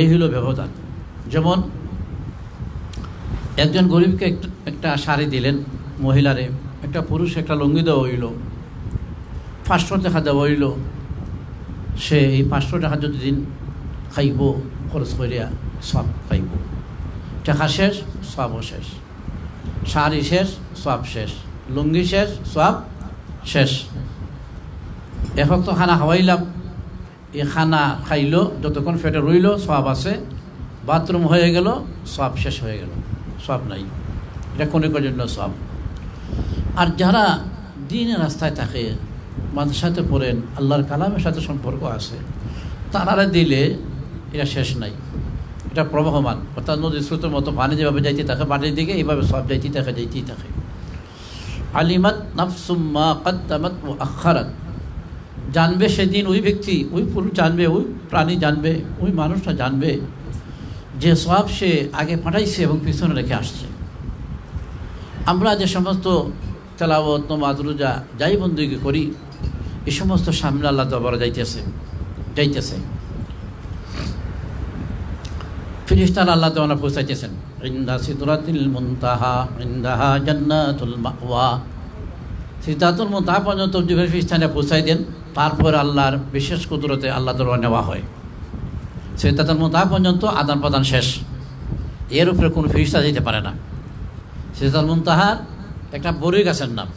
এই হলো ব্যবধান। যেমন একজন গরিবকে একটা শাড়ি দিলেন মহিলারে, একটা পুরুষ একটা লুঙ্গি দেওয়া হইল, 500 টাকা দেওয়া হইল, সে এই 500 টাকা যদি দিন খাইব খরচ করিয়া সব পাইব। টাকা শেষ, সবও শেষ। শাড়ি শেষ, সব শেষ। লুঙ্গি শেষ, সব শেষ। এখন তো খানা খাওয়াইলাম, এই খানা খাইল, যতক্ষণ পেটে রইল সব আছে, বাথরুম হয়ে গেল, সব শেষ হয়ে গেল, সব নাই। এটা ক্ষণিকের জন্য সব। আর যারা দিনের রাস্তায় থাকে, মাদ্রাসাতে পড়েন, আল্লাহর কালামের সাথে সম্পর্ক আছে, তারা দিলে এটা শেষ নাই, এটা প্রবাহমান। অর্থাৎ নদীর স্রোতের মতো পানি যেভাবে যাইতে থাকে বাড়ির দিকে, এইভাবে সব যাইতেই থাকে। আলিমাত নাফসুম মা কদ্দামাত ওয়া আখারাত, জানবে সেদিন ওই ব্যক্তি, ওই পুরুষ জানবে, ওই প্রাণী জানবে, ওই মানুষটা জানবে যে সব সে আগে পাঠাইছে এবং পিছনে রেখে আসছে। আমরা যে সমস্ত তেলাওয়াত, নামাজ, রোজা যাই বন্দেগী করি, এই সমস্ত সামনে আল্লাহ দরবারে যাইতেছে। ফেরেশতারা আল্লাহ তাআলা পৌঁছাইতেছেন। ইনদা সিদরাতিল মুনতাহা ইনদাহা জান্নাতুল মাওয়া, সিদরাতুল মুনতাহা পর্যন্ত যে ফেরেশতারা পৌঁছাই দেন, তারপর আল্লাহর বিশেষ কুদরতে আল্লাহ দরবারে নেওয়া হয়। সিদরাতুল মুনতাহা পর্যন্ত আদান প্রদান শেষ, এর উপরে কোনো ফেরেশতা যেতে পারে না। সিদরাতুল মুনতাহার একটা বড়ই গাছের নাম,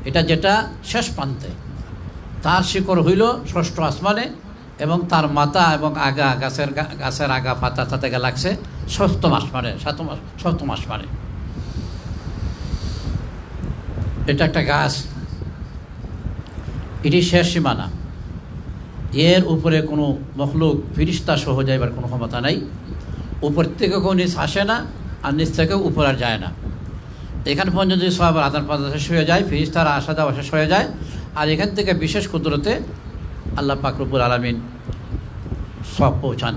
এটা যেটা শেষ প্রান্তে, তার শিকড় হইল 6ষ্ঠ আসমানে, এবং তার মাথা এবং আগা, গাছের আগা পাতা থেকে লাগছে 7ম আসমানে, 7ম আসমানে। এটা একটা গাছ, এটি শেষ সীমানা। এর উপরে কোনো মখলুক ফেরেশতা সহ যাইবার কোনো ক্ষমতা নাই। উপর থেকে কেউ নিচ আসে না, আর নিচ থেকেও উপর আর যায় না। এখান পর্যন্ত যদি সব আদান প্রদান শেষ হয়ে যায়, ফেরেশতারা আসা যাওয়া শেষ হয়ে যায়, আর এখান থেকে বিশেষ কুদরতে আল্লাহ পাক রব্বুল আলামিন সব পৌঁছান,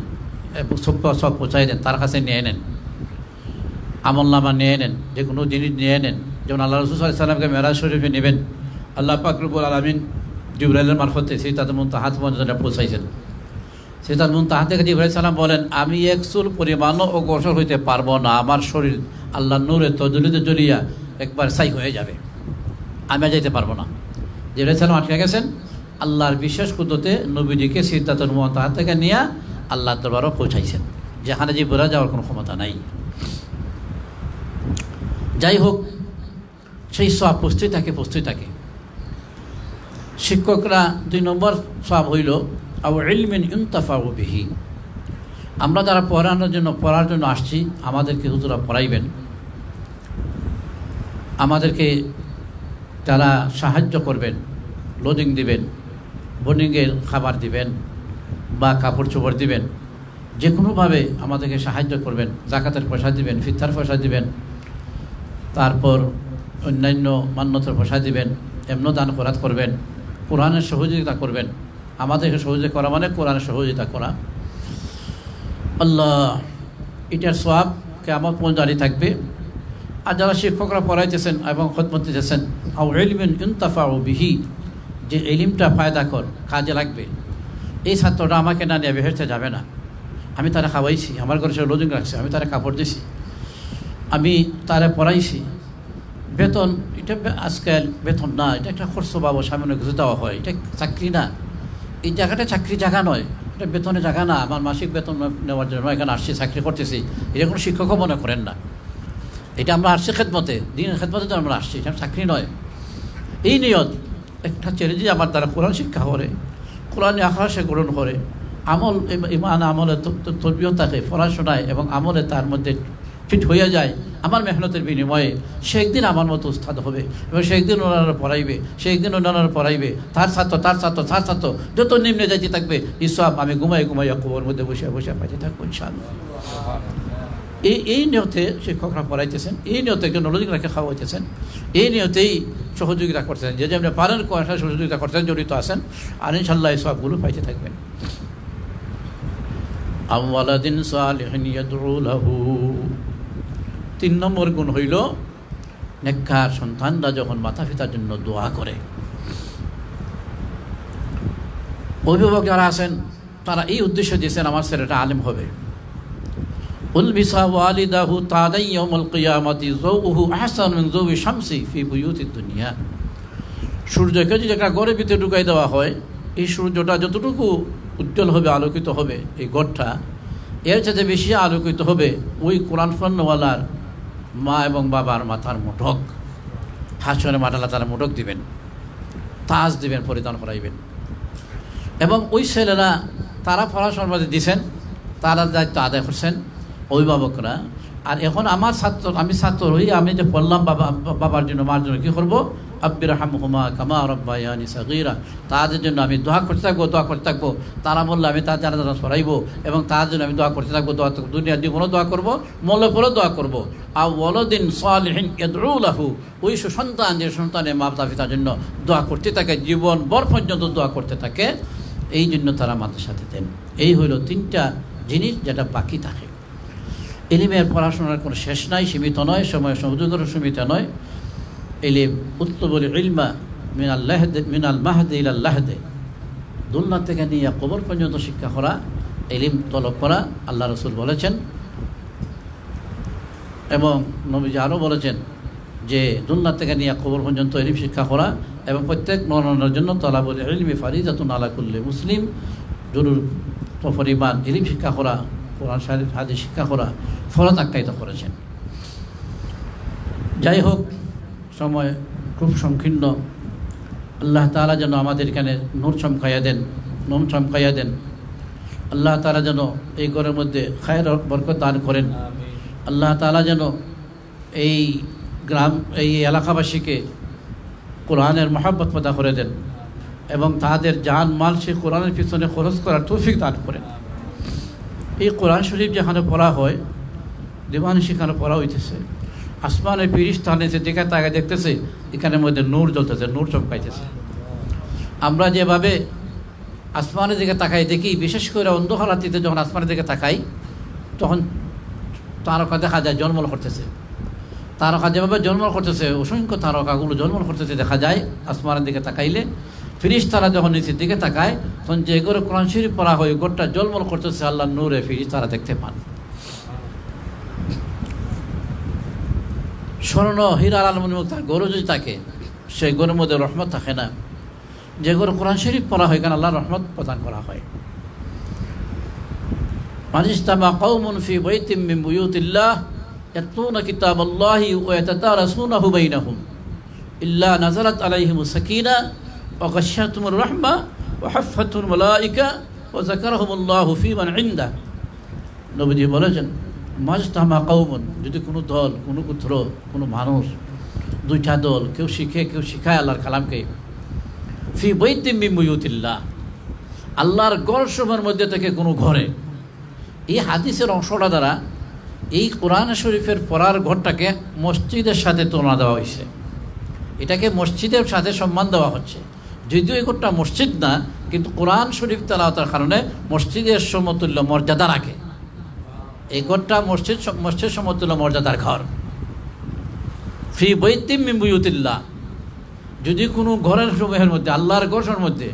সব পৌঁছাই দেন, তার কাছে নিয়ে নেন, আমলনামা নিয়ে নেন, যে কোনো জিনিস নিয়ে নেন। যেমন আল্লাহ রাসূল সাল্লাল্লাহু আলাইহি ওয়াসাল্লামকে মেরাজ শরীফে নেবেন, আল্লাহ পাক রব্বুল আলামিন জিবরাইলের মারফতে সিদরাতুল মুনতাহা পর্যন্ত পৌঁছাইছেন। সিদরাতুল মুনতাহা থেকে জিবরাইল সালাম বলেন, আমি এক চুল পরিমাণও অগ্রসর হইতে পারবো না, আমার শরীর আল্লাহর নূরে তজলিতে জ্বলিয়া একবার ছাই হয়ে যাবে, আমি যেতে পারবো না। জিবরাইল সালাম আটকে গেছেন, আল্লাহর বিশেষ কুদরতে নবীজিকে সিদরাতুল মুনতাহা থেকে নিয়ে আল্লাহ দরবারে পৌঁছাইছেন, যেখানে জিবরাইল যাওয়ার কোনো ক্ষমতা নাই। যাই হোক, সেই সব পুষতেই থাকে। শিক্ষকরা 2 নম্বর সব হইল আও ইলমিন ইনতাফাউ বিহি, আমরা যারা পড়ার জন্য আসছি, আমাদেরকে হুজুরা পড়াইবেন, আমাদেরকে যারা সাহায্য করবেন, লজিং দিবেন, বোর্ডিংয়ের খাবার দিবেন বা কাপড় চোপড় দিবেন, যে কোনোভাবে আমাদেরকে সাহায্য করবেন, জাকাতের পয়সা দিবেন, ফিতরার পয়সা দিবেন, তারপর অন্যান্য মান্যতের পয়সা দিবেন, এমন দান খয়রাত করবেন, কোরআনের সহযোগিতা করবেন। আমাদেরকে সহযোগিতা করা মানে কোরআনের সহযোগিতা করা। আল্লাহ, এটার সওয়াব কিয়ামত পর্যন্ত জারি থাকবে। আর যারা শিক্ষকরা পড়াইতেছেন এবং খিদমত দিতেছেন, আও ইলমিন ইনতাফাউ বিহি, যে ইলমটা ফায়দা কর, কাজে লাগবে। এই ছাত্রটা আমাকে না নিয়ে বেহেশতে যাবে না, আমি তারা খাওয়াইছি, আমার ঘরে সে লজিং রাখছে, আমি তারা কাপড় দিছি, আমি তারা পড়াইছি, বেতন এটা আজকাল বেতন না, এটা একটা খরচ পাবো, সামনে কিছু দেওয়া হয়, এটা চাকরি না। এই জায়গাটা চাকরি জায়গা নয়, এটা বেতনের জায়গা না। আমার মাসিক বেতন নেওয়ার জন্য এখানে আসছি, চাকরি করতেছি, এটা কোনো শিক্ষকও মনে করেন না। এটা আমরা আসছি খেদমতে, দিনের খেদমতে তো আমরা আসছি, এটা চাকরি নয়। এই নিয়ত একটা ছেলে যে আমার দ্বারা কোরআন শিক্ষা করে, কোরআন আখড়া সে গ্রহণ করে, আমল ইমান আমলে তরবিয়ত থাকে, পড়াশোনায় এবং আমলে তার মধ্যে ফিট হয়ে যায়, আমার মেহনতের বিনিময়ে সে একদিন আমার মতো উস্তাদ হবে, এবং সে একদিন ওনারা পড়াইবে, সে একদিন ওনারা পড়াইবে, তার ছাত্র যত নিম্নে যাইতে থাকবে, ইসব আমি ঘুমাই কবর মধ্যে বসে পাইতে থাকবো ইনশাআল্লাহ। এই নিয়তে শিক্ষকরা পড়াইতেছেন, এই নিয়তে একজন লজিক রেখে খাওয়াইতেছেন, এই নিয়তেই সহযোগিতা করতেছেন, যে যেমন পারেন সহযোগিতা করতেন, জড়িত আছেন, আর ইনশাআল্লাহ এই সবগুলো পাইতে থাকবেন। আওয়ালাদিন সালিহিন ইয়াদউ লাহু, 3 নম্বর গুণ হইল নেককার সন্তানরা যখন মাতা পিতার জন্য দোয়া করে। অভিভাবক যারা আছেন তারা এই উদ্দেশ্য দিয়েছেন আমার ছেলেটা আলেম হবে। উলবিসা ওয়ালিদাহু তাদাই ইয়াউমুল কিয়ামাতি যাওউহু আহসান মিন যাওই শামসি ফি বুয়ুতিদ দুনিয়া। সূর্যকে যদি একটা ঘরের ভিতরে ঢুকাই দেওয়া হয়, এই সূর্যটা যতটুকু উজ্জ্বল হবে, আলোকিত হবে, এই ঘরটা এর চাইতে বেশি আলোকিত হবে ওই কোরআন পড়নেওয়ালার মা এবং বাবার মাথার মুঠোক। হাসরে মাঠালা তারা মুঠোক দিবেন, তাজ দিবেন, পরিধান করাইবেন। এবং ওই ছেলেরা তারা পড়াশোনার মধ্যে দিছেন, তারা দায়িত্ব আদায় করছেন অভিভাবকরা। আর এখন আমার ছাত্র, আমি ছাত্র হই, আমি যে পড়লাম বাবার জন্য মার জন্য কী করবো, আব্বির রাহমহুমা কামা রাব্বায়ানি সাগীরা, তাদের জন্য আমি দোয়া করতে থাকবো। তারা বললে আমি তার জানাজা পড়াইবো এবং তার জন্য আমি দোয়া করতে থাকবো। দুনিয়ার জীবনও দোয়া করবো, মরলে পরেও দোয়া করবো। আর ওয়ালাদিন সালিহিন ইয়াদউ লাহু, ওই সুসন্তান যে সন্তানে মাতা পিতার জন্য দোয়া করতে থাকে, জীবন ভর পর্যন্ত দোয়া করতে থাকে, এই জন্য তারা মাদ্রাসাতে দেন। এই হইল তিনটা জিনিস যেটা বাকি থাকে। ইলমের পড়াশোনার কোনো শেষ নাই, সীমিত নয়, সময় সুযোগের সীমিত নয়। ইলম উতলুবুল ইলমা মিনাল মাহদি ইলাল লাহদি, দুনিয়া থেকে নিয়ে কবর পর্যন্ত শিক্ষা করা, ইলম তলব করা আল্লাহ রাসূল বলেছেন। এবং নবীজি আরও বলেছেন যে দুনিয়া থেকে নিয়ে কবর পর্যন্ত ইলম শিক্ষা করা এবং প্রত্যেক মরণের জন্য তলাবুল ইলমি ফারিদাতুন আলা কুল্লি মুসলিম, জরুর পরিমাণ ইলম শিক্ষা করা, কোরআন শরীফ হাদিস শিক্ষা করা ফরজ আখ্যায়িত করেছেন। যাই হোক, সময় খুব সংকীর্ণ। আল্লাহ তাআলা যেন আমাদের এখানে নূর চমকাইয়া দেন। আল্লাহ তাআলা যেন এই ঘরের মধ্যে খায়ের বরকত দান করেন। আল্লাহ তাআলা যেন এই গ্রাম, এই এলাকাবাসীকে কোরআনের মহব্বত পয়দা করে দেন এবং তাদের জান মাল সে কোরআনের পিছনে খরচ করার তৌফিক দান করেন। এই কোরআন শরীফ যেখানে পড়া হয়, দিবানি সেখানে পড়া হইতেছে, আসমানের ফেরেশতা নিচে দিকে তাকে দেখতেছে, এখানের মধ্যে নূর জ্বলতেছে, নূর চমকাইতেছে। আমরা যেভাবে আসমানের দিকে তাকাই দেখি, বিশেষ করে অন্ধকার রাত্রিতে যখন আসমানের দিকে তাকাই, তখন তারকা দেখা যায় জন্মল করতেছে। তারকা যেভাবে জন্মল করতেছে, অসংখ্য তারকাগুলো জন্মল করতেছে দেখা যায় আসমানের দিকে তাকাইলে। ফেরেশতারা যখন নিচের দিকে তাকায়, তখন যে ঘরে কোরআন শরীফ পড়া হয়, ঘরটা জলমল করতেছে আল্লাহর নূরে, ফেরেশতারা দেখতে পান। স্বর্ণ হীরা আলমনিমুক্ত গরু যদি থাকে, সেই গরুর মধ্যে রহমত থাকে না। যে ঘরে কোরআন শরীফ পড়া হয়, এখানে আল্লাহর রহমত প্রদান করা হয়। মানিস্তামা কওমুন ফি বাইতিম মিন বুয়ুতিল্লাহ ইয়াতলুনা কিতাবাল্লাহি ওয়া ইয়াতাদারাসুনাহু বাইনাহুম ইল্লা নাযালাত আলাইহিমুস সাকিনা ওয়া গাশিয়াতুমুর রাহমা ওয়া হাফফাতুল মালায়েকা ওয়া যাকারাহুমুল্লাহু ফি মান ইনদা। নবীজি বলেছেন, মাজতামা কওমুন, যদি কোনো দল, কোনো গোত্র, কোনো মানুষ, দুইটা দল, কেউ শিখে কেউ শিখায় আল্লাহর কালামকে, ফি বাইতিম মিন বুয়ুতিল্লাহ, আল্লাহর ঘরসমূহের মধ্যে থেকে কোনো ঘরে। এই হাদিসের অংশটা দ্বারা এই কোরআন শরীফের পড়ার ঘরটাকে মসজিদের সাথে তুলনা দেওয়া হয়েছে। এটাকে মসজিদের সাথে সম্মান দেওয়া হচ্ছে, যদিও এই ঘরটা মসজিদ না, কিন্তু কোরআন শরীফ তেলাওয়াতের কারণে মসজিদের সমতুল্য মর্যাদা রাখে। এই ঘরটা মসজিদ সমতুল্য মর্যাদার ঘর। ফি বাইতিম মিন বুয়ুতিল্লাহ, যদি কোনো ঘরের সমূহের মধ্যে, আল্লাহর ঘরের মধ্যে,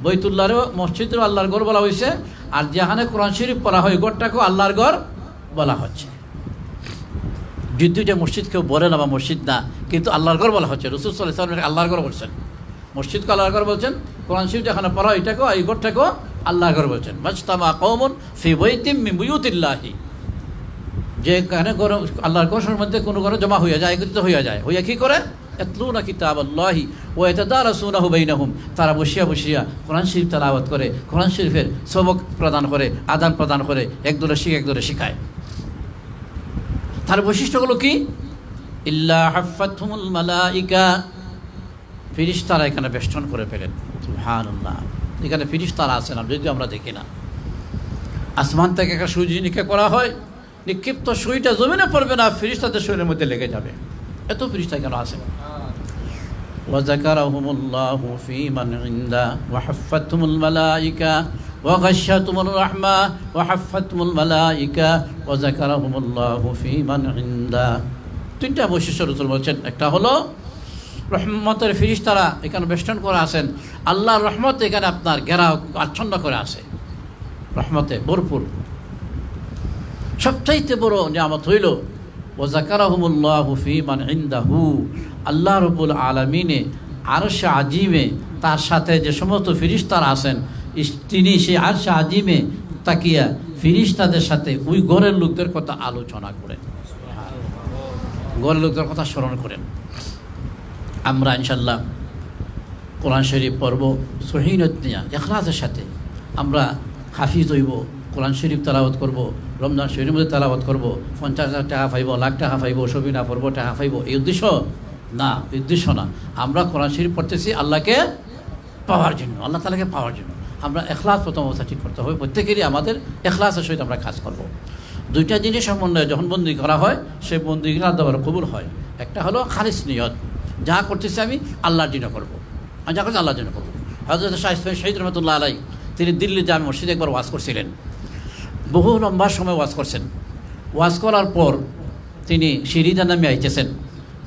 বৈতুল্লাহরও মসজিদেরও আল্লাহর ঘর বলা হয়েছে, আর যেখানে কোরআন শরীফ পড়া হয় ঘরটাকেও আল্লাহর ঘর বলা হচ্ছে। যদিও যে মসজিদ কেউ বলে না বা মসজিদ না, কিন্তু আল্লাহর ঘর বলা হচ্ছে। রাসূল সাল্লাল্লাহু আলাইহি ওয়াসাল্লাম আল্লাহর ঘর বলছেন, মসজিদকে আল্লাহর ঘর বলছেন, কোরআন শরীফ যেখানে পড়া হয় এটাকেও, এই ঘরটাকেও আল্লাহর ঘর বলছেন। মাজতামা কওমুন ফি বাইতিম মিন বুয়ুতিল্লাহি, যেখানে ঘর আল্লাহর ঘরের মধ্যে কোনো ঘরে জমা হইয়া যায়, একত্রিত হইয়া যায়, হইয়া কি করে, ইয়াতলুনা কিতাবাল্লাহি ওয়া ইয়াতাদারাসুনাহু বাইনাহুম, তারা বসিয়া কোরআন শরীফ তেলাওয়াত করে, কোরআন শরীফের সবক প্রদান করে, আদান প্রদান করে, একদলে শিখায়। তার বৈশিষ্ট্যগুলো কি, ইল্লা হাফফাতহুমুল মালাইকা, ফেরেশতারা এখানে বেষ্টন করে ফেলেন। সুবহানাল্লাহ, এখানে ফেরেশতারা আছেন, যদিও আমরা দেখি না। আসমান থেকে একটা সুই নিক্ষেপ করা হয়, নিক্ষিপ্ত সুইটা জমিনে পড়বে না, ফেরেশতাদের শরীরের মধ্যে লেগে যাবে। এত ফেরেশতা কেন আছে? ওয়া যাকারাহুমুল্লাহু ফি মান ইনদা ওয়া হাফফাতহুমুল মালাইকা ওয়া গাশিয়াতুমুর রাহমা ওয়া হাফফাতহুমুল মালাইকা ওয়া যাকারাহুমুল্লাহু ফি মান ইনদা। তিনটা বৈশিষ্ট্য রাসূল বলছেন। একটা হলো রহমতের ফেরেশতারা এখানে বেষ্টন করে আছেন, আল্লাহর রহমত এখানে আপনার ঘেরাও আচ্ছন্ন করে আছে। রহমতে ভরপুর। সবচাইতে বড় নিয়ামত হইল ওয়াযাকারাহুমুল্লাহু ফী মান ইনদাহু, আল্লাহ রাব্বুল আলামিনে আরশে আজিমে তার সাথে যে সমস্ত ফেরেশতারা আছেন, তিনি সেই আরশে আজিমে তাকিয়া ফেরেশতাদের সাথে ওই ঘরের লোকদের কথা আলোচনা করেন, ঘরের লোকদের কথা স্মরণ করেন। আমরা ইনশাল্লাহ কোরআন শরীফ পড়ব সহিহ নিয়া ইখলাসের সাথে। আমরা হাফিজ হইব, কোরআন শরীফ তেলাওয়াত করব, রমজান শরীফের মধ্যে তেলাওয়াত করব, 50,000 টাকা পাইব, লাখ টাকা পাইব, সবিনা পড়ব, টাকা পাইব, এই উদ্দেশ্য না, উদ্দেশ্য না। আমরা কোরআন শরীফ পড়তেছি আল্লাহকে পাওয়ার জন্য, আল্লাহ তাআলাকে পাওয়ার জন্য। আমরা ইখলাস প্রথম অবস্থা ঠিক করতে হবে, প্রত্যেকেরই আমাদের ইখলাসের সহিত আমরা কাজ করব। দুইটা জিনিস সম্বন্ধে যখন বন্দী করা হয়, সেই বন্দীগুলো আল্লাহর কবুল হয়। একটা হলো খালিস নিয়ত, যা করতেছি আমি আল্লাহর জন্য করব, আমি যা করছি আল্লাহর জন্য করবো। হযরত শাহ ইসমাঈল শহীদ রহমতুল্লাহ আলাইহি তিনি দিল্লি জামে মসজিদে একবার ওয়াজ করছিলেন, বহু লম্বা সময় ওয়াজ করছেন। ওয়াজ করার পর তিনি সিঁড়িতে নামে আইতেছেন,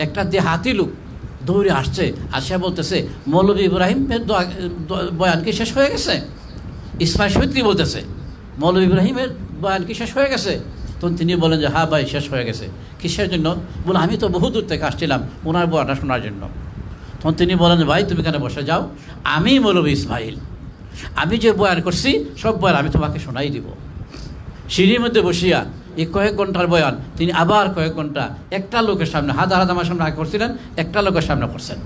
একটা দেহাতি লোক দৌড়ে আসছে, আসিয়া বলতেছে মৌলভী ইব্রাহিমের বয়ান কি শেষ হয়ে গেছে? ইসমাঈল শহীদ কি বলতেছে, মৌলভী ইব্রাহিমের বয়ান কি শেষ হয়ে গেছে? তখন তিনি বলেন যে হ্যাঁ ভাই শেষ হয়ে গেছে। কিসের জন্য? বলে আমি তো বহু দূর থেকে আসছিলাম ওনার বয়ানটা শোনার জন্য। তখন তিনি বলেন ভাই তুমি এখানে বসে যাও, আমি মৌলভী ইসমাঈল, আমি যে বয়ান করছি সব বয়ান আমি তোমাকে শোনাই দিব। সিঁড়ির মধ্যে বসিয়া এই কয়েক ঘন্টার বয়ান তিনি আবার কয়েক ঘন্টা একটা লোকের সামনে, হাজার হাজার আমার সামনে আগে করছিলেন, একটা লোকের সামনে করছেন,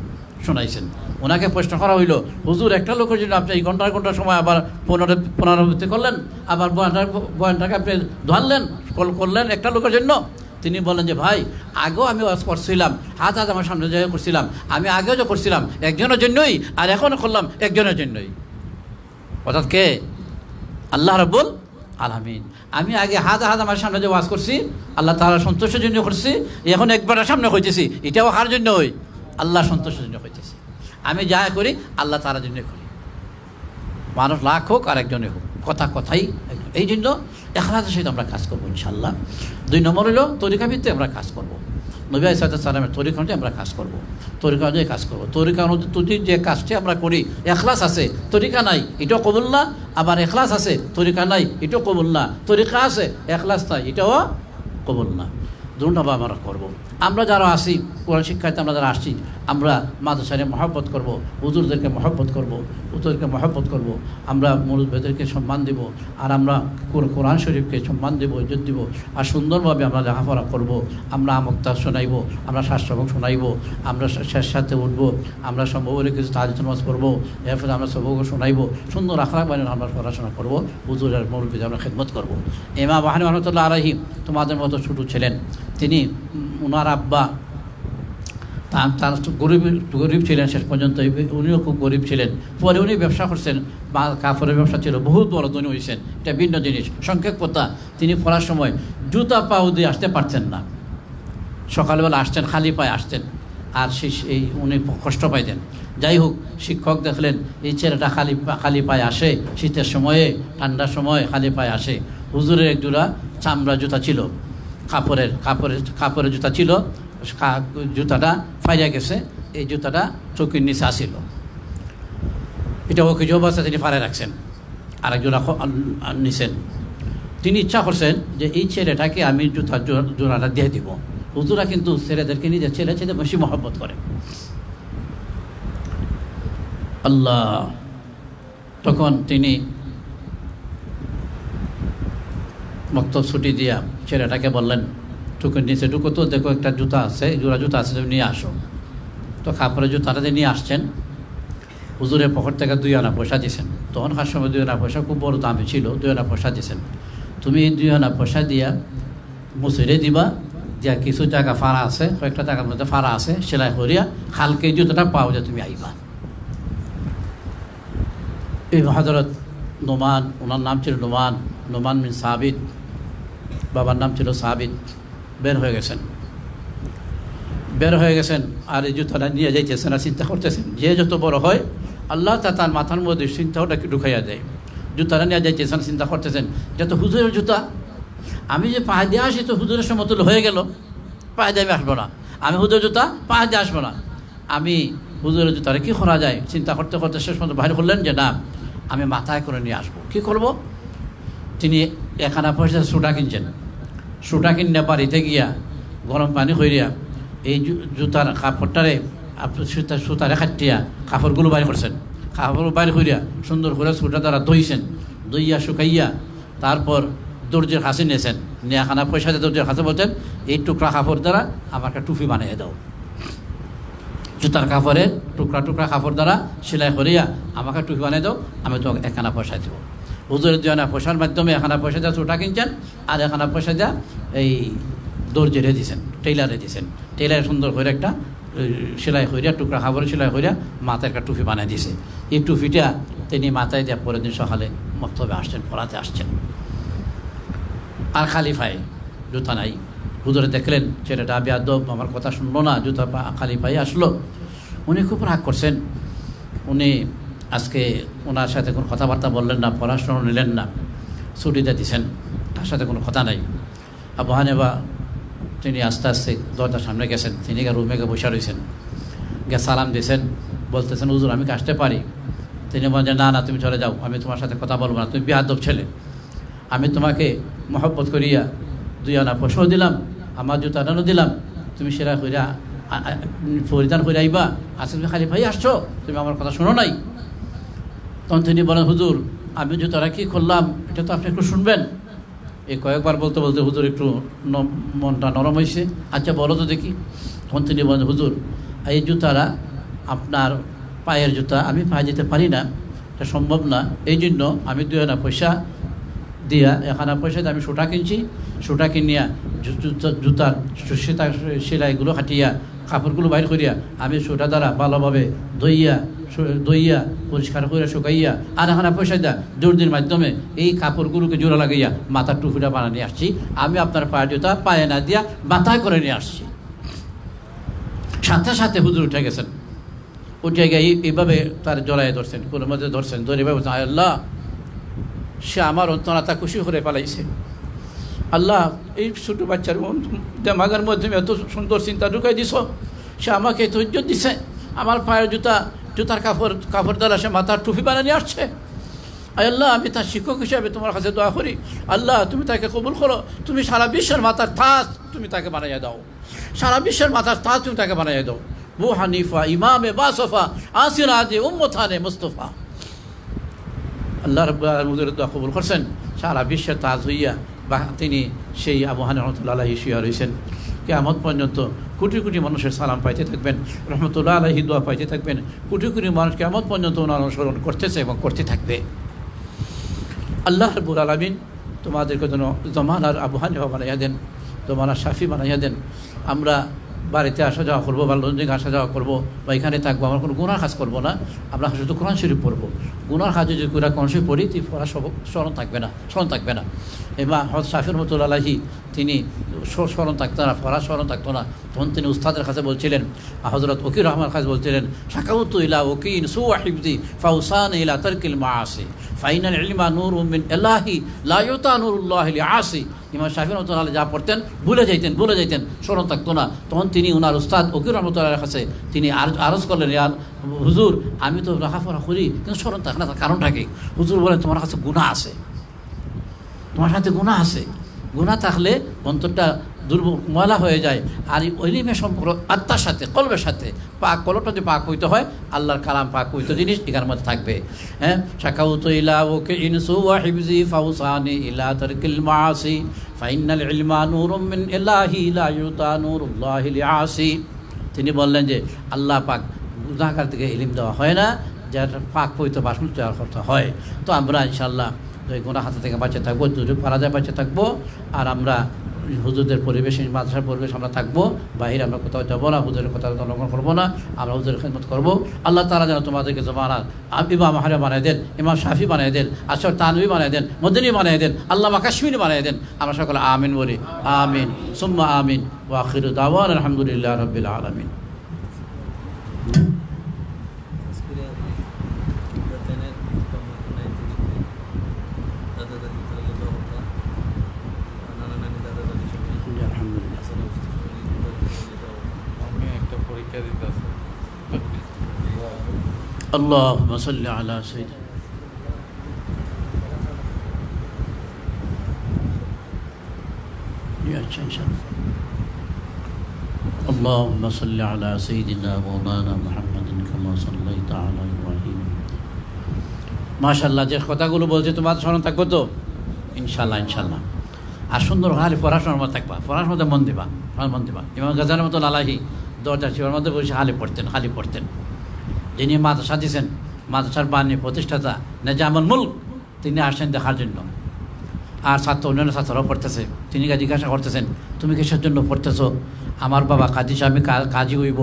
শোনাইছেন। ওনাকে প্রশ্ন করা হইল, হুজুর একটা লোকের জন্য আপনি এই ঘন্টার সময় আবার পুনরাবৃত্তি করলেন, আবার বয়ানটাকে আপনি ধরলেন করলেন একটা লোকের জন্য? তিনি বলেন যে ভাই আগেও আমি ওয়াজ করছিলাম, হাত আমার সামনে যে করছিলাম, আমি আগেও যে করছিলাম একজনের জন্যই, আর এখনও করলাম একজনের জন্যই। অর্থাৎ কে? আল্লাহ রাব্বুল আলামিন। আমি আগে হাত আমার সামনে যে ওয়াজ করছি আল্লাহ তাআলা সন্তোষের জন্য করছি, এখন একবারের সামনে হইতেছি, এটাও কার জন্য হই? আল্লাহ সন্তোষের জন্য হইতেছি। আমি যা করি আল্লাহ তাআলার জন্য করি, মানুষ লাখ হোক আর একজনে হোক, কথাই একজন। এই জন্য ইখলাসের সহিত আমরা কাজ করবো ইনশাআল্লাহ। 2 নম্বর হলো তরিকা ভিত্তিক আমরা কাজ করব। নবী আলাইহিস সালামের তরিকা অনুযায়ী আমরা কাজ করব, তরিকা অনুযায়ী কাজ করবো। তরিকা অনুযায়ী যে কাজটি আমরা করি, ইখলাস আছে তরিকা নাই, এটাও কবুল না। আবার ইখলাস আছে তরিকা নাই, এটাও কবুল না। তরিকা আছে ইখলাস নাই, এটাও কবুল না। দুটোভাবে আমরা করবো। আমরা যারা আসি কোরআন শিক্ষার্থী, আমরা যারা আসছি, আমরা মাদ্রাসায় মহব্বত করব, হুজুরদেরকে মহব্বত করব, হুজুরকে মহব্বত করব, আমরা মুরব্বিদেরকে সম্মান দেব, আর আমরা কোরআন শরীফকে সম্মান দেব, ইজ্জত দেব, আর সুন্দরভাবে আমরা লেখাপড়া করব। আমরা আমক্তা শোনাইব, আমরা শাস্ত্রভোগ শোনাইব, আমরা শেষ সাথে উঠব, আমরা সম্ভব হলে কিছু তাহাজ্জুদ নামাজ পড়বো, এরপরে আমরা সবক শোনাইব, সুন্দর আখলাক বানিয়ে আমরা পড়াশোনা করব, হুজুরের মুরব্বিদের আমরা খেদমত করব। ইমাম আহমদ রহমতুল্লাহ আলাইহি তোমাদের মতো ছোটো ছিলেন, তিনি ওনার আব্বা তার গরিব ছিলেন, শেষ পর্যন্ত উনিও খুব গরিব ছিলেন। পরে উনি ব্যবসা করছেন, কাপড়ের ব্যবসা ছিল, বহুত বড় ধনী হয়েছেন, এটা ভিন্ন জিনিস। সংক্ষেপ কথা, তিনি পড়ার সময় জুতা পাও দিয়ে আসতে পারতেন না, সকালবেলা আসতেন খালি পায়ে আসতেন, আর এই উনি কষ্ট পাইতেন। যাই হোক, শিক্ষক দেখলেন এই ছেলেটা খালি পায়ে আসে, শীতের সময়ে ঠান্ডার সময় খালি পায়ে আসে। হুজুরের এক জোড়া চামড়া জুতা ছিল, কাপড়ের জুতা ছিল, জুতাটা ফাইয়া গেছে, এই জুতাটা চৌকির নিচে আসিল, এটা ওকে যে অবস্থা তিনি ফাড়ে রাখছেন, আরেক জোড়া নিছেন। তিনি ইচ্ছা করছেন যে এই ছেলেটাকে আমি জোড়াটা দিয়ে দিব। হুজুরা কিন্তু ছেলেদেরকে নিজের ছেলে বেশি মহব্বত করে। আল্লাহ, তখন তিনি মক্তব ছুটি দিয়া ছেলেটাকে বললেন টুকুর নিচে ঢুকো তো, দেখো একটা জুতা আছে, জোড়া জুতা আছে, তুমি নিয়ে আসো। তো কাপড়ের জুতাটা নিয়ে আসছেন, হুজুরের পকেট থেকে 2 আনা পয়সা দিয়েছেন। তখনকার সময় 2 আনা পয়সা খুব বড় দামি ছিল, 2 আনা পয়সা দিয়েছেন। তুমি এই 2 আনা পয়সা দিয়া মুসিরে দিবা, দিয়া কিছু জায়গা ফাড়া আছে, কয়েকটা জায়গার মধ্যে ফাড়া আছে, সেলাই করিয়া খালকে জুতাটা পাও যে তুমি আইবা। এই হযরত নোমান, ওনার নাম ছিল নোমান বিন সাবিত, বাবার নাম ছিল সাবিত, বের হয়ে গেছেন। আর এই জুতাটা নিয়ে যাইতেছেন, আর চিন্তা করতেছেন, যে যত বড় হয় আল্লাহ তার মাথার মধ্যে চিন্তাটাকে ঢুকাইয়া দেয়। জুতাটা নিয়ে যাইতেছেন, চিন্তা করতেছেন, এটা তো হুজুরের জুতা, আমি যে পায়ে দিয়ে আসি তো হুজুরের সমতুল্য হয়ে গেল, পায়ে দিয়ে আমি আসবো না, আমি হুজুরের জুতা পায়ে দিয়ে আসবো না, আমি হুজুরের জুতারে কী করা যায় চিন্তা করতে করতে শেষ পর্যন্ত বাইরে করলেন যে না, আমি মাথায় করে নিয়ে আসবো। কী করবো? তিনি 1 আনা সুটা কিনছেন। সুটা কিনে বাড়িতে গিয়া গরম পানি করিয়া এই জুতার কাপড়টারে সুতারে খাটিয়া কাপড়গুলো বাইর করছেন। কাপড় বাইর করিয়া সুন্দর করে সুটা দ্বারা ধুইছেন, ধুইয়া শুকাইয়া তারপর দর্জির কাছে নিয়েছেন। নিয়ে 1 আনা পয়সা দিয়ে দর্জির কাছে বলছেন, এই টুকরা কাপড় দ্বারা আমার একটা টুপি বানিয়ে দাও। জুতার কাপড়ের টুকরা টুকরা কাপড় দ্বারা সেলাই করিয়া আমাকে টুপি বানিয়ে দাও, আমি তোমাকে 1 আনা পয়সা দেবো। হুজুরের 2 আনা পয়সার মাধ্যমে 1 আনা পয়সা দেওয়া সুটা কিনছেন, আর 1 আনা পয়সা দেওয়া এই দর্জিরে দিয়েছেন, টেইলারে দিয়েছেন। টেইলারে সুন্দর করে একটা সেলাই করিয়া টুকরা কাপড়ে সেলাই করিয়া মাথায় একটা টুপি বানিয়ে দিয়েছে। এই টুপিটা তিনি মাথায় দেওয়া পরের দিন সকালে মক্তবে আসছেন, পড়াতে আসছেন। আর খালি পায়ে, জুতা নাই। হুজুরে দেখলেন ছেলেটা বেয়াদব, আমার কথা শুনলো না, জুতা খালি পায়ে আসলো। উনি খুব রাগ করছেন। উনি আজকে ওনার সাথে কোনো কথাবার্তা বললেন না, পড়াশোনা নিলেন না, ছুটিতে দিছেন, তার সাথে কোনো কথা নাই। আবু হানিফা তিনি আস্তে আস্তে দরজার সামনে গেছেন, তিনি রুমে গিয়ে বসে রয়েছেন। গিয়ে সালাম দিয়েছেন, বলতেছেন হুজুর আমি আসতে পারি? তিনি বলেন, না না তুমি চলে যাও, আমি তোমার সাথে কথা বলবো না, তুমি বেয়াদব ছেলে। আমি তোমাকে মহব্বত করিয়া 2 আনা পয়সাও দিলাম, আমার জুতা আনানো দিলাম, তুমি সেরা করিয়া পরিধান করে আইবা, আজকে তুমি খালি ভাই আসছো, তুমি আমার কথা শোনো নাই। তখন তিনি বলেন, হুজুর আমি জুতাটা কী করলাম এটা তো আপনি একটু শুনবেন। এই কয়েকবার বলতে বলতে হুজুর একটু মনটা নরম হয়েছে। আচ্ছা বলো তো দেখি। তখন তিনি বলেন, হুজুর এই জুতারা আপনার পায়ের জুতা, আমি পায়ে যেতে পারি না, এটা সম্ভব না, এই জন্য আমি 2 আনা পয়সা দিয়া 1 আনা পয়সা দিয়ে আমি সুটা কিনছি। সুটা কিনিয়া জুতার সেলাইগুলো হাঁটিয়া কাপড়গুলো বাইর করিয়া আমি সুটা দ্বারা ভালোভাবে দইয়া পরিষ্কার করে শুকাইয়া আর 1 আনা পয়সা দেওয়া দর্জির মাধ্যমে এই কাপড়গুলোকে জোড়া লাগাইয়া মাথার টুপিটা বানিয়ে নিয়ে আসছি। আমি আপনার পায়ের জুতা পায়ে না দিয়া মাথায় করে নিয়ে আসছি। সাথে সাথে হুজুর উঠে গেছেন। উঠে গিয়ে এইভাবে তার জড়াইয়ে ধরছেন, কোনো মধ্যে ধরছেন, ধরে এভাবে বলছেন, আল্লাহ সে আমার অন্তরাত্মা খুশি করে ফেলাইছে। আল্লাহ এই ছোটো বাচ্চার দেমাগের মধ্যে এত সুন্দর চিন্তা ঢুকাই দিছ, সে আমাকে এত ইজ্জত দিছে, আমার পায়ের জুতার কাপড় দ্বারা সে মাথার টুপি বানিয়ে নিয়ে আসছে। আল্লাহ আমি তার শিক্ষক হিসাবে তোমার কাছে দোয়া করি, আল্লাহ তুমি তাকে কবুল করো, তুমি সারা বিশ্বের মাথার তাজ তুমি তাকে বানাইয়া দাও, সারা বিশ্বের মাথার তাজ তুমি তাকে বানাইয়া দাও। আবু হানিফা ইমামে বাসফা আসিরাজে উম্মতানে মুস্তফা। আল্লাহ রাব্বুল আলামিন দোয়া কবুল করছেন, সারা বিশ্বের তাজ হইয়া বা তিনি সেই আবু হানিফা রাহমাতুল্লাহ আলাইহি শুয়ে রয়েছেন। কিয়ামত পর্যন্ত কোটি কোটি মানুষের সালাম পাইতে থাকবেন, রহমতুল্লাহ আলাইহি দোয়া পাইতে থাকবেন। কোটি কোটি মানুষ কিয়ামত পর্যন্ত ওনার অনুসরণ করতেছে এবং করতে থাকবে। আল্লাহ রাব্বুল আলামিন তোমাদেরকে যেন জমানার আবু হানিফা বানাইয়া দেন, জমানার শাফি বানাইয়া দেন। আমরা বাড়িতে আসা যাওয়া করবো বা লন্ডনে আসা যাওয়া করবো বা এখানে থাকবো, আমরা কোনো গুনার কাজ করবো না, আমরা শুধু কোরআন শরীফ পড়বো। গুনার কাজ যদি কোরআন শরীফ পড়ি তুই পড়া স্মরণ থাকবে না। এবার হযরত শাফি রহমতুল্লাহ আলাইহি তিনি স্মরণ থাকতো না, পড়া স্মরণ থাকতো না। তখন তিনি উস্তাদের কাছে বলছিলেন, হযরত ওকির রহমান কাছে বলছিলেন, শাকাউতু ইলা ওকিন সুওয়া হিফজি ফাউসান ইলা তারকিল মাআসি ফাইনাল ইলমা নূরুম মিন ইলাহি লা ইউতা নূরুল্লাহি লিআসি। ইমাম শাফি রহমতুল্লাহ যা পড়তেন ভুলে যাইতেন, স্মরণ থাকতো না। তখন তিনি ওনার উস্তাদ ওকির রহমতুল্লাহর কাছে তিনি আরজ করলেন, ইয়া হুজুর আমি তো লেখাপড়া করি কিন্তু স্মরণ থাকে না, তার কারণটা কি? হুজুর বলেন, তোমার কাছে গুনাহ আছে, তোমার সাথে গুনাহ আছে। গুনাহ থাকলে অন্তরটা ময়লা হয়ে যায়। আর ইলমের সম্পর্ক আত্মার সাথে, কলবের সাথে পাক, কলবটা যদি পাক হইতে হয়, আল্লাহর কালাম পাক হইতে জিনিস এখানের মধ্যে থাকবে। হ্যাঁ, শাকাউতু ইলা ওকে ইনসু ওয়া হিফজি ফাউসানি ইলা তারকিল মাআসি ফাইনাল ইলমা নূরুম মিন ইলাহি লা ইউতা নূরুল্লাহি লিআসি। তিনি বললেন যে আল্লাহ পাক গুনাহগার থেকে ইলম দেওয়া হয় না, যেটা পাক পবিত্র বাসন তৈরি করতে হয়। তো আমরা ইনশাআল্লাহ ওই গুনাহ হাতে থেকে বাঁচে থাকবো, দুর্যোগ পারা যায় বাঁচে থাকবো। আর আমরা হুজুরদের পরিবেশ, মাদ্রাসার পরিবেশ আমরা থাকবো, বাহিরে আমরা কোথাও যাবো না, হুজুরের কথা লঙ্ঘন করবো না, আমরা হুজুরের খেদমত করবো। আল্লাহ তাআলা যেন তোমাদেরকে জমানার ইমাম আহমদ বানিয়ে দেন, ইমাম শাফি বানিয়ে দেন, আশরাফ থানভী বানিয়ে দেন, মদনী বানিয়ে দেন, আল্লামা কাশ্মীরি বানিয়ে দেন। আমরা সকলে আমিন বলি, আমিন সুম্মা আমিন। ওয়া আখিরু দাওয়ানা আলহামদুলিল্লাহি রাব্বিল আলামিন। اللهم صل على سيدنا আচ্ছা ইনশাআল্লাহ। اللهم صل على سيدنا مولانا محمد كما صليت على إبراهيم। মাশাআল্লাহ, যে কথাগুলো বলছে তোমার স্মরণ থাকবো তো ইনশাআল্লাহ ইনশাআল্লাহ। আর সুন্দর খালি পড়াশোনার মধ্যে থাকবা, পড়াশোনার মধ্যে মন দিবা, মন দিবা। ইমাম গাজ্জালির মতো আলাহি দরজা শিবার মধ্যে বসে খালি পড়তেন। যিনি মাদ্রাসা দিয়েছেন, মাদ্রাসার বাণী প্রতিষ্ঠাতা নেজামুল মুলক, তিনি আসেন দেখার জন্য। আর অন্যান্য ছাত্ররাও পড়তেছে। তিনি জিজ্ঞাসা করতেছেন, তুমি কিসের জন্য পড়তেছো? আমার বাবা কাজী সাহেব, আমি কাজী হইব।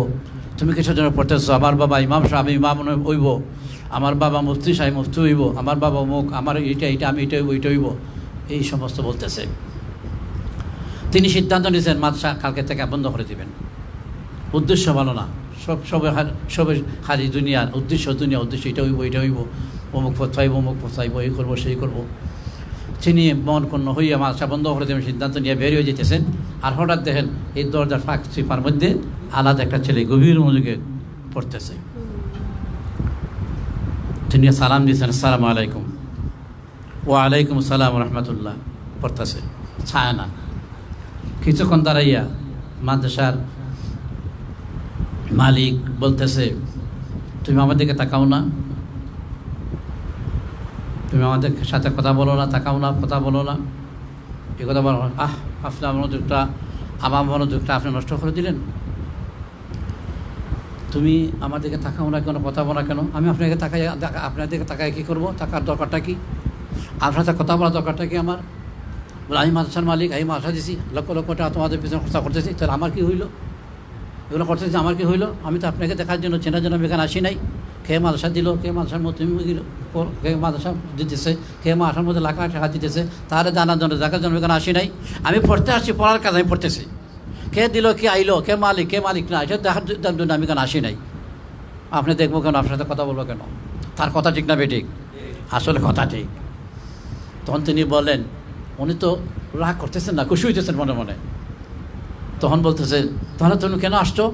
তুমি কিসের জন্য পড়তেছো? আমার বাবা ইমাম সাহেব, আমি ইমাম হইব। আমার বাবা মুফতি সাহেব, মুফতি হইব। আমার বাবা মুখ, আমার এইটা আমি এটা হইব। এই সমস্ত বলতেছে। তিনি সিদ্ধান্ত নিয়েছেন মাদ্রাসা কালকে থেকে বন্ধ করে দিবেন। উদ্দেশ্য ভালো না, সবে খালি দুনিয়ার উদ্দেশ্য এটা হইব, অমুক ফতোয়াইব, অমুক ফতোয়াইব, এই করবো সেই করবো। তিনি মন কন্য হইয়া মাদ্রাসা বন্ধ করে দেবেন সিদ্ধান্ত নিয়ে বের হয়ে যেতেছেন। আর হঠাৎ দেখেন এই দরজার ফাঁক চিপার মধ্যে আলাদা একটা ছেলে গভীর মনোযোগে পড়তেছে। তিনি সালাম দিয়েছেন, আসসালামু আলাইকুম। ওয়ালাইকুম আসসালাম রহমতুল্লাহ পড়তেছে। ছায় না। কিছুক্ষণ দাঁড়াইয়া মাদ্রাসার মালিক বলতেছে, তুমি আমার দিকে তাকাও না, তুমি আমাদের সাথে কথা বলো না, তাকাও না, কথা বলো না, এ কথা বলো। আপনার মনোযোগটা, আমার মনোযোগটা আপনি নষ্ট করে দিলেন। তুমি আমার দিকে তাকাও না কেন, কথা বলা কেন? আমি আপনাকে আপনার দিকে তাকাই কী করবো? তাকার দরকারটা কি? আপনার সাথে কথা বলার দরকারটা কি আমার? বলে আমি মাদ্রাসার মালিক, আমি মাদ্রাসা দিছি, লক্ষ লক্ষ টাকা তোমাদের পিছনে খরচা করতেছি, তাহলে আমার কী হইলো? এগুলো করতেছি, আমার কী হইলো? আমি তো আপনাকে দেখার জন্য, চেনার জন্য আমি এখানে আসি নাই। কে মাদ্রাসা দিল, কে মাদ্রাসার মধ্যে কে মাদ্রাসা দিতেছে, কে মাদ্রাসার মধ্যে লাখ লাখ টাকা দিতেছে, তাহলে জানার জন্য, দেখার জন্য এখানে আসি নাই। আমি পড়তে আসছি, পড়ার কাজ আমি পড়তেছি। কে দিল, কে আইলো, কে মালিক না, এটা দেখার জন্য আমি এখানে আসি নাই। আপনি দেখবো কেন, আপনার সাথে কথা বলবো কেন? তার কথা ঠিক না বেঠিক? আসলে কথা ঠিক। তখন তিনি বলেন, উনি তো রাগ করতেছেন না, খুশি হইতেছেন মনে মনে। তখন বলতেছে, তাহলে তুমি কেন আসছো?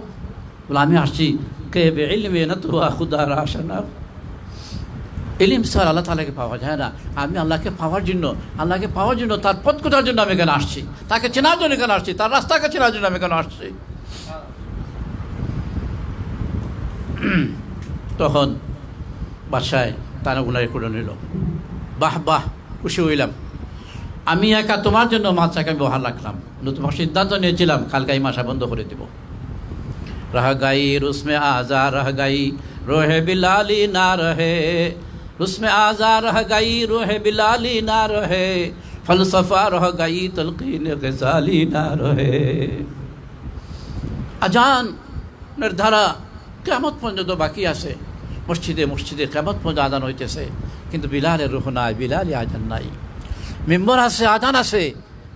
বলে আমি আসছি কে ইলমে না তো খুদার আশা না, ইলিম স্যার আল্লাহ তাআলাকে পাওয়া যায় না। আমি আল্লাহকে পাওয়ার জন্য, তার পথ খোঁজার জন্য আমি এখানে আসছি, তাকে চেনার জন্য এখানে আসছি, তার রাস্তাকে চেনার জন্য আমি এখানে আসছি। তখন বাদশায় তারা গুনারি করে নিল। বাহ বাহ, খুশি হইলাম। আমি একা তোমার জন্য মাদ্রাসাকে আমি বহাল রাখলাম, তোমার সিদ্ধান্ত নিয়েছিলাম কালকে এই মাসা বন্ধ করে দেব। रह गई रुस्म आज़ा रह गई रोह बिलाली ना रहे, रुस्म आज़ा रह गई रोह बिलाली ना रहे, फलसफा रह गई तलकीन गज़ाली ना रहे। আজান ধারা কিয়ামত পর্যন্ত বাকি আছে। মসজিদে কিয়ামত পর্যন্ত আজান হইতেছে, কিন্তু বিলালের রূহ নাই, বিলালি আজান নাই। মিম্বর আছে, আজান আছে,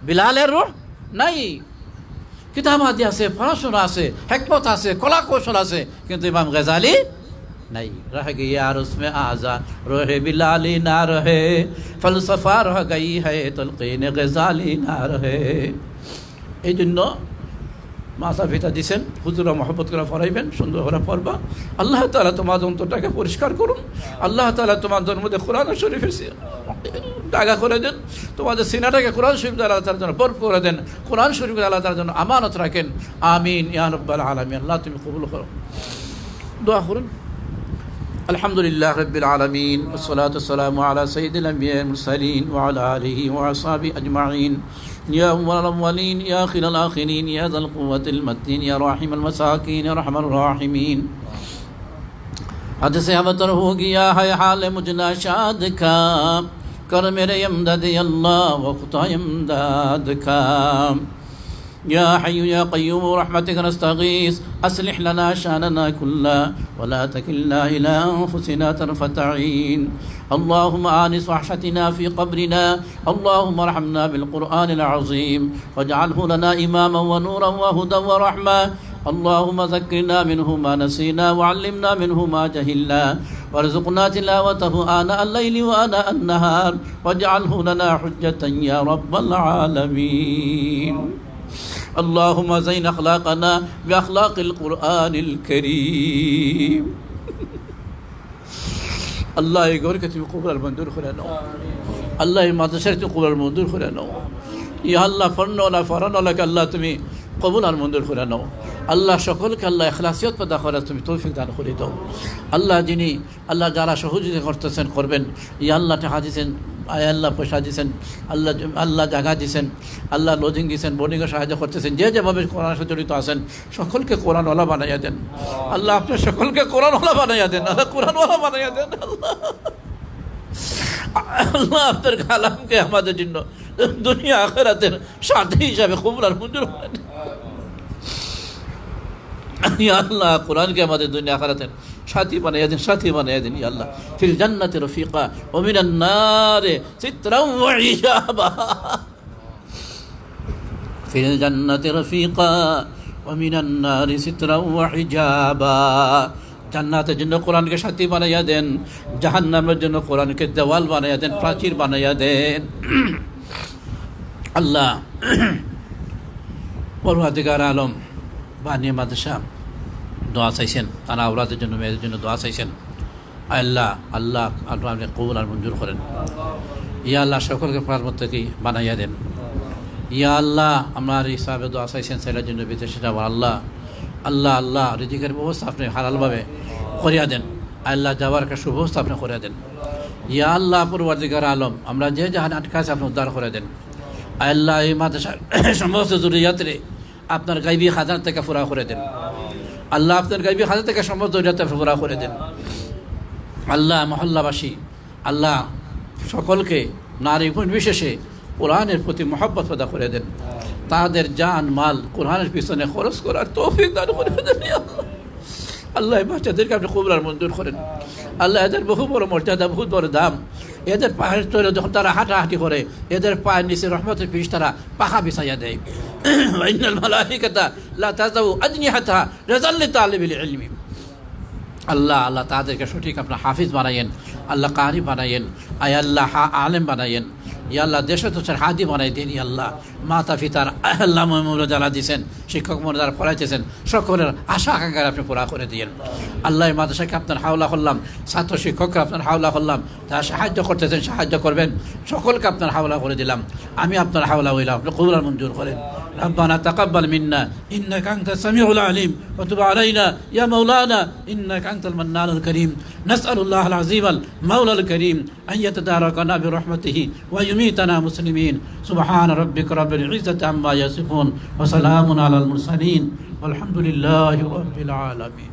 বিলালের রূহ নাই। কিতাবাদি আছে, পড়াশোনা আছে, হেকমত আছে, কলা কৌশল আছে, কিন্তু ইমাম গজালি নাই। রহ গিয়া রুসমে আজা রহে বিলালি না রহে, ফলসফা রহ গই হে তলকিন গজালি না রহে। এই জন্য মাসা ভিতা দিছেন, হুজুরা মহব্বত করে পড়াইবেন, সুন্দর করে পড়বা। আল্লাহ তাআলা তোমার অন্তরটাকে পরিষ্কার করুন। আল্লাহ তাআলা তোমার জন্মতে কোরআন শরীফের জায়গা করে দেন, তোমাদের সিনাটাকে কোরআন শরীফ আল্লাহ তাআলার জন্য ভরপুর করে দেন, কোরআন শরীফ আল্লাহ তাআলার জন্য আমানত রাখেন। আমিন ইয়া রাব্বাল আলামিন। আল্লাহ তুমি কবুল করো। দোয়া করুন। আলহামদুলিল্লাহ রাব্বিল আলামিন, ওয়াসসালাতু ওয়াসসালামু আলা সাইয়্যিদিল আমবিয়াল মুরসালিন ওয়া আলা আলিহি ওয়া আসহাবিহি আজমাইন। يا أول الأولين يا آخر الآخرين يا ذا القوة المتين يا راحم المساكين يا أرحم الراحمين। حد سے ابتر ہو گیا ہے حال مجھنا شاد کا، کر میرے امداد اللہ وقت امداد کا۔ يا حي يا قيوم رحمتك نستغيث، أصلح لنا شأننا كله ولا تكلنا إلى أنفسنا طرفة عين۔ اللهم آنس وحشتنا في قبرنا، اللهم ارحمنا بالقرآن العظيم واجعله لنا إماما ونورا وهدى ورحمة۔ اللهم ذكرنا منه ما نسينا وعلمنا منه ما جهلنا، وارزقنا تلاوته آناء الليل وآناء النهار، واجعله لنا حجة يا رب العالمين۔ اللهم زين أخلاقنا بأخلاق القرآن الكريم۔ الله يقولك تبي قبل المنظور خلنا، الله ما تشرت قبل المنظور خلنا، ইয়া আল্লাহ ফরনওয়ালা ফরনওয়ালাকে আল্লাহ তুমি কবুল আর মঞ্জুর করে নাও। আল্লাহ সকলকে আল্লাহ ইখলাসিয়ত পয়দা করে তুমি তৌফিক দান করে দাও। আল্লাহ যিনি আল্লাহ যারা সহযোগিতা করতেছেন করবেন, ইয়া আল্লাহ টাকা দিয়েছেন, আয় আল্লাহ পয়সা দিয়েছেন, আল্লাহ জায়গা দিয়েছেন, আল্লাহ লজিং দিয়েছেন, বোর্ডিংয়ে সাহায্য করতেছেন, যে যেভাবে কোরআনের সাথে জড়িত আছেন সকলকে কোরআনওয়ালা বানাইয়া দেন আল্লাহ। আপনি সকলকে কোরআনওয়ালা বানাইয়া দেন আল্লাহ, কোরআনওয়ালা বানাইয়া দেন আল্লাহ। আল্লাহ আপনার কালামকে আমাদের জন্য দুনিয়া আখিরাতের সাথী হিসাবে কবুল আর মঞ্জুর করেন। ইয়া আল্লাহ কোরআনকে আমাদের দুনিয়া আখিরাতের সাথী বানাইয়া দেন, সাথী বানাইয়া দেন ইয়া আল্লাহ। ফিল জান্নাতি রফিকা ওয়া মিনান নারি সিতরাও ওয়া হিজাবা, ফিল জান্নাতি রফিকা ওয়া মিনান নারি সিতরাও ওয়া হিজাবা। জান্নাতের জন্য কোরআনকে সাথী বানাইয়া দেন, জাহান্নামের জন্য কোরআনকে দেওয়াল বানাইয়া দেন, প্রাচীর বানাইয়া দেন আল্লাহ। পরওয়ারদিগার আলম বানিয়া মাদ্রাসা দোয়া চাইছেন, তারা আওলাদের জন্য মেয়েদের জন্য দোয়া চাইছেন। আল্লাহ আল্লাহ আল্লাহ আপনি কবুল আর মঞ্জুর করেন। ইয়া আল্লাহ সকলকে প্রার্থনা থেকে বানাইয়া দেন। ইয়া আল্লাহ আমার হিসাবে দোয়া চাইছেন ছেলের জন্য বিদেশে যাওয়ার আল্লাহ আল্লাহ আল্লাহ রিজিকের ব্যবস্থা আপনি হালালভাবে করিয়া দেন। আল্লাহ যাওয়ার একটা সুব্যবস্থা আপনি করে দেন। ইয়া আল্লাহ পরওয়ারদিগার আলম আমরা যে জাহান আটকা আছে আপনি উদ্ধার করে দেন। আল্লাহ এই মাদ্রাসার সমস্ত জরুরিয়াতরে আপনার গাইবী খাজানা থেকে পুরা করে দেন আল্লাহ, আপনার গাইবী খাজানা থেকে সমস্ত জরুরিয়াত পুরা করে দেন আল্লাহ। মহল্লাবাসী আল্লাহ সকলকে নারী বিশেষে কোরআনের প্রতি মহব্বত পয়দা করে দেন, তাদের জান মাল কোরআনের পিছনে খরচ করার তৌফিক দান করে দেন আল্লাহ। এই বাচ্চাদেরকে আপনি কবুল আর মঞ্জুর করেন আল্লাহ। এদের বহু বড় মর্যাদা, বহুত বড় দাম। এদের পায়ের তৈরি যখন তারা হাঁটাহাঁটি করে এদের পায়ের নিচে রহমতের পিস তারা পাখা বিছাইয়া দেয়। ইন্নাল মালাইকাতা লা তাযাউ আজনিহাতাহা রিযাল লিতালিবিল ইলমি। আল্লাহ আল্লাহ তাদেরকে সঠিক আপনার হাফিজ বানাইয়েন আল্লাহ, কারি বানাইয়েন, আয় আল্লাহ আলেম বানাইয়েন ইয়া আল্লাহ। দেশে তো হাদি বানাই দিন ইয়া আল্লাহ। মাতা পিতার আল্লাহ মহিমুল্লাহ যারা দিয়েছেন, শিক্ষক মনে যারা পড়াইতেছেন সকলের আশা আকাঙ্ক্ষা আপনি পুরা করে দিয়েন আল্লাহ। এই মাদ্রাসাকে আপনার হাওলা করলাম, ছাত্র শিক্ষককে আপনার হাওলা করলাম, যারা সাহায্য করতেছেন সাহায্য করবেন সকলকে আপনার হাওলা করে দিলাম। আমি আপনার হাওলা হইলাম, আপনি কবুল আর মঞ্জুর করেন। ربنا تقبل منا إنك أنت السميع العليم وتب علينا يا مولانا إنك أنت المنان الكريم. نسأل الله العظيم المولى الكريم أن يتداركنا برحمته ويميتنا مسلمين. سبحان ربك رب العزة عما يصفون وسلام على المرسلين والحمد لله رب العالمين.